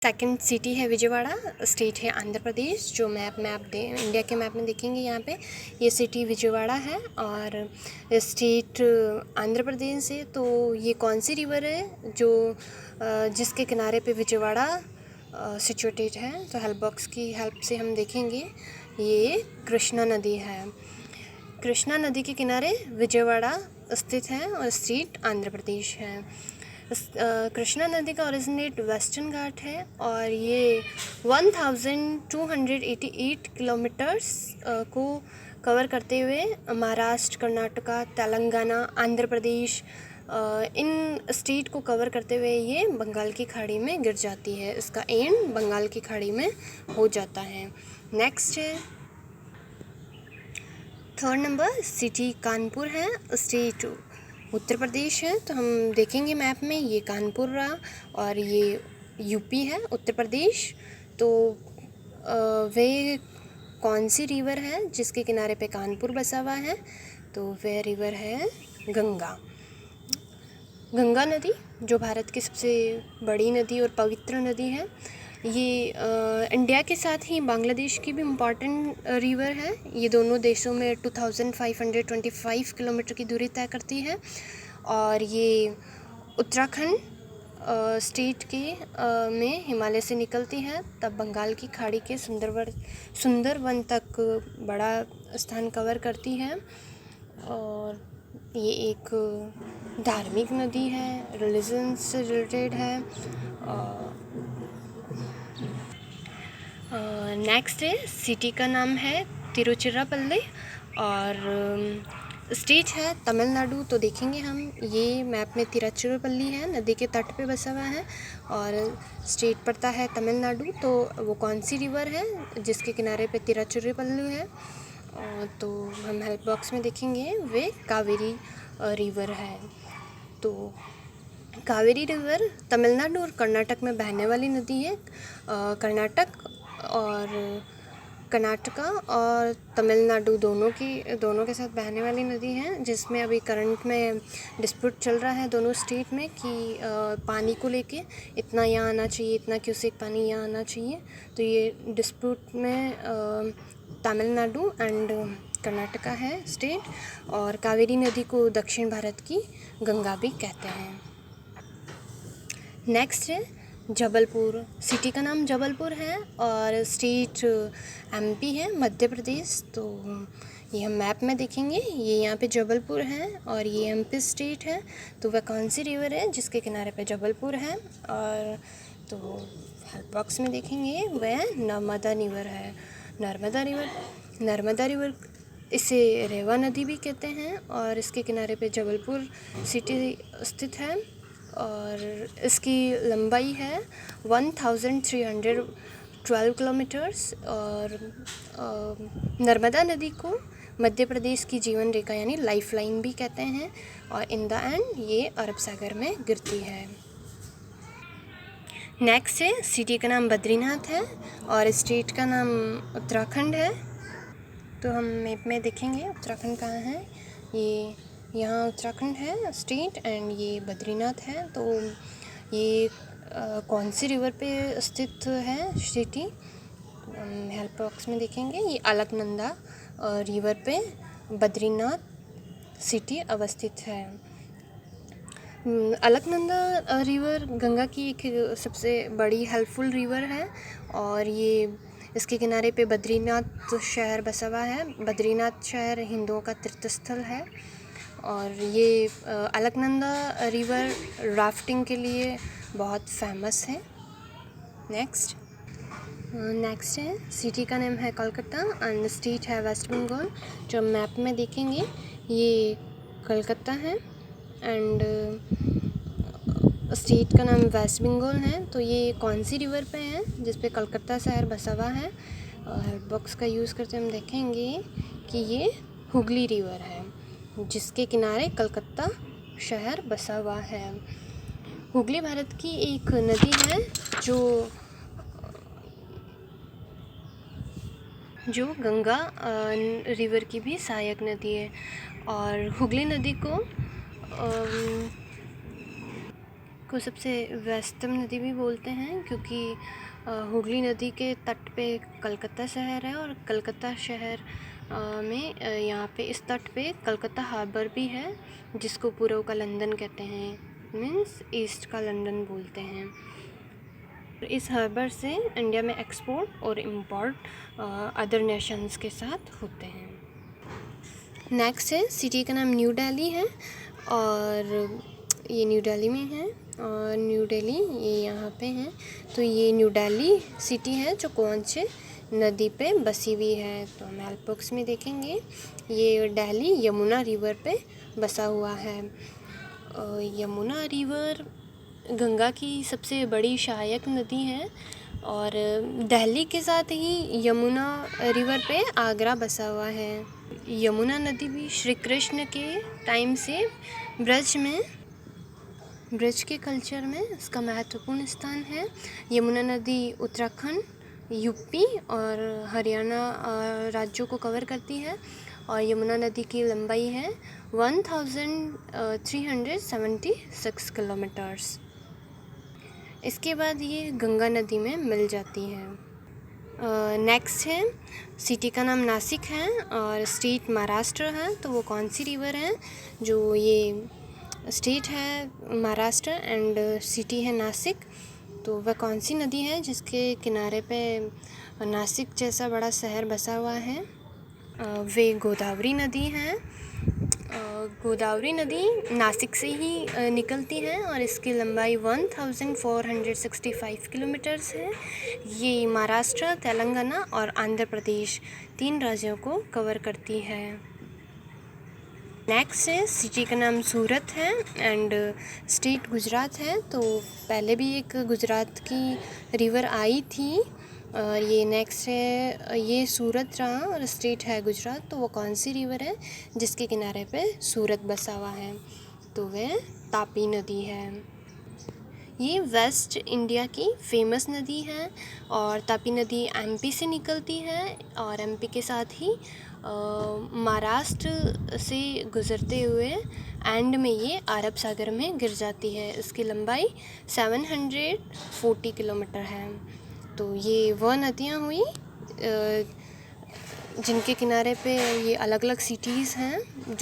Second city है Vijayawada, state है आंध्र प्रदेश। जो मैप में आप इंडिया के मैप में देखेंगे यहाँ पे ये सिटी विजयवाड़ा है और स्टेट आंध्र प्रदेश है। तो ये कौन सी रिवर है जो जिसके किनारे पे विजयवाड़ा सिचुएटेड है? तो हेल्प बॉक्स की हेल्प से हम देखेंगे। ये कृष्णा नदी है। कृष्णा नदी के किनारे विजयवाड़ा स्थित है और स्टेट आंध्र प्रदेश है। कृष्णा नदी का ओरिजिनेट वेस्टर्न घाट है और ये 1288 किलोमीटर्स को कवर करते हुए महाराष्ट्र, कर्नाटका, तेलंगाना, आंध्र प्रदेश इन स्टेट को कवर करते हुए ये बंगाल की खाड़ी में गिर जाती है। इसका एंड बंगाल की खाड़ी में हो जाता है। नेक्स्ट है थर्ड नंबर सिटी कानपुर है, स्टेट उत्तर प्रदेश है। तो हम देखेंगे मैप में ये कानपुर रहा और ये यूपी है, उत्तर प्रदेश। तो वे कौन सी रिवर है जिसके किनारे पे कानपुर बसा हुआ है? तो वह रिवर है गंगा। गंगा नदी जो भारत की सबसे बड़ी नदी और पवित्र नदी है। ये इंडिया के साथ ही बांग्लादेश की भी इम्पॉर्टेंट रिवर है। ये दोनों देशों में 2525 किलोमीटर की दूरी तय करती है और ये उत्तराखंड स्टेट के में हिमालय से निकलती है, तब बंगाल की खाड़ी के सुंदरवन तक बड़ा स्थान कवर करती है। और ये एक धार्मिक नदी है, रिलीजन से रिलेटेड है। नेक्स्ट है सिटी का नाम है तिरुचिरापल्ली और स्टेट है तमिलनाडु। तो देखेंगे हम ये मैप में तिरुचिरापल्ली है, नदी के तट पे बसा हुआ है और स्टेट पड़ता है तमिलनाडु। तो वो कौन सी रिवर है जिसके किनारे पे तिरुचिरापल्ली है? तो हम हेल्प बॉक्स में देखेंगे वे कावेरी रिवर है। तो कावेरी रिवर तमिलनाडु और कर्नाटक में बहने वाली नदी है। कर्नाटका और तमिलनाडु दोनों के साथ बहने वाली नदी है, जिसमें अभी करंट में डिस्प्यूट चल रहा है दोनों स्टेट में कि पानी को लेके इतना यहाँ आना चाहिए, इतना क्यूसेक पानी यहाँ आना चाहिए। तो ये डिस्प्यूट में तमिलनाडु एंड कर्नाटका है स्टेट। और कावेरी नदी को दक्षिण भारत की गंगा भी कहते हैं। नेक्स्ट है जबलपुर। सिटी का नाम जबलपुर है और स्टेट एमपी है, मध्य प्रदेश। तो ये हम मैप में देखेंगे, ये यहाँ पे जबलपुर है और ये एमपी स्टेट है। तो वह कौन सी रिवर है जिसके किनारे पे जबलपुर है? और तो हेल्प बॉक्स में देखेंगे वह नर्मदा रिवर है। नर्मदा रिवर इसे रेवा नदी भी कहते हैं और इसके किनारे पे जबलपुर सिटी स्थित है और इसकी लंबाई है 1312 किलोमीटर्स। और नर्मदा नदी को मध्य प्रदेश की जीवन रेखा यानी लाइफ लाइन भी कहते हैं और इन द एंड ये अरब सागर में गिरती है। नेक्स्ट है सिटी का नाम बद्रीनाथ है और स्टेट का नाम उत्तराखंड है। तो हम मैप में देखेंगे उत्तराखंड कहाँ है। ये यहाँ उत्तराखंड है स्टेट एंड ये बद्रीनाथ है। तो ये कौन सी रिवर पे स्थित है सिटी? हम हेल्प बॉक्स में देखेंगे, ये अलकनंदा रिवर पे बद्रीनाथ सिटी अवस्थित है। अलकनंदा रिवर गंगा की एक सबसे बड़ी हेल्पफुल रिवर है और ये इसके किनारे पे बद्रीनाथ शहर बसा हुआ है। बद्रीनाथ शहर हिंदुओं का तीर्थस्थल है और ये अलकनंदा रिवर राफ्टिंग के लिए बहुत फेमस है। नेक्स्ट है सिटी का नाम है कोलकाता एंड स्टेट है वेस्ट बंगाल। जो मैप में देखेंगे ये कोलकाता है एंड स्टेट का नाम वेस्ट बंगाल है। तो ये कौन सी रिवर पे है जिस पे कोलकाता शहर बसा हुआ है? हेल्प बॉक्स का यूज़ करते हम देखेंगे कि ये हुगली रिवर है जिसके किनारे कलकत्ता शहर बसा हुआ है। हुगली भारत की एक नदी है जो गंगा रिवर की भी सहायक नदी है और हुगली नदी को को सबसे व्यस्तम नदी भी बोलते हैं, क्योंकि हुगली नदी के तट पे कलकत्ता शहर है, और कलकत्ता शहर में यहाँ पे इस तट पे कलकत्ता हार्बर भी है, जिसको पूर्व का लंदन कहते हैं, मीन्स ईस्ट का लंदन बोलते हैं। इस हार्बर से इंडिया में एक्सपोर्ट और इम्पोर्ट अदर नेशंस के साथ होते हैं। नेक्स्ट है, सिटी का नाम न्यू दिल्ली है, और ये न्यू दिल्ली में है, और न्यू दिल्ली ये यहाँ पे है। तो ये न्यू दिल्ली सिटी है जो कौन से नदी पे बसी हुई है, तो हम मैप बॉक्स में देखेंगे। ये दिल्ली यमुना रिवर पे बसा हुआ है। यमुना रिवर गंगा की सबसे बड़ी सहायक नदी है, और दिल्ली के साथ ही यमुना रिवर पे आगरा बसा हुआ है। यमुना नदी भी श्री कृष्ण के टाइम से ब्रज के कल्चर में इसका महत्वपूर्ण स्थान है। यमुना नदी उत्तराखंड, यूपी और हरियाणा राज्यों को कवर करती है, और यमुना नदी की लंबाई है 1376 किलोमीटर्स। इसके बाद ये गंगा नदी में मिल जाती है। नेक्स्ट है, सिटी का नाम नासिक है और स्टेट महाराष्ट्र है। तो वो कौन सी रिवर है? जो ये स्टेट है महाराष्ट्र एंड सिटी है नासिक, तो वह कौन सी नदी है जिसके किनारे पे नासिक जैसा बड़ा शहर बसा हुआ है? वे गोदावरी नदी है। गोदावरी नदी नासिक से ही निकलती है, और इसकी लंबाई 1465 किलोमीटर्स है। ये महाराष्ट्र, तेलंगाना और आंध्र प्रदेश 3 राज्यों को कवर करती है। नेक्स्ट है, सिटी का नाम सूरत है एंड स्टेट गुजरात है। तो पहले भी एक गुजरात की रिवर आई थी, और ये नेक्स्ट है, ये सूरत रहा और स्टेट है गुजरात। तो वो कौन सी रिवर है जिसके किनारे पे सूरत बसा हुआ है? तो वह तापी नदी है। ये वेस्ट इंडिया की फेमस नदी है, और तापी नदी एमपी से निकलती है, और एमपी के साथ ही महाराष्ट्र से गुज़रते हुए एंड में ये अरब सागर में गिर जाती है। इसकी लंबाई 740 किलोमीटर है। तो ये वह नदियाँ हुई जिनके किनारे पे ये अलग अलग सिटीज़ हैं।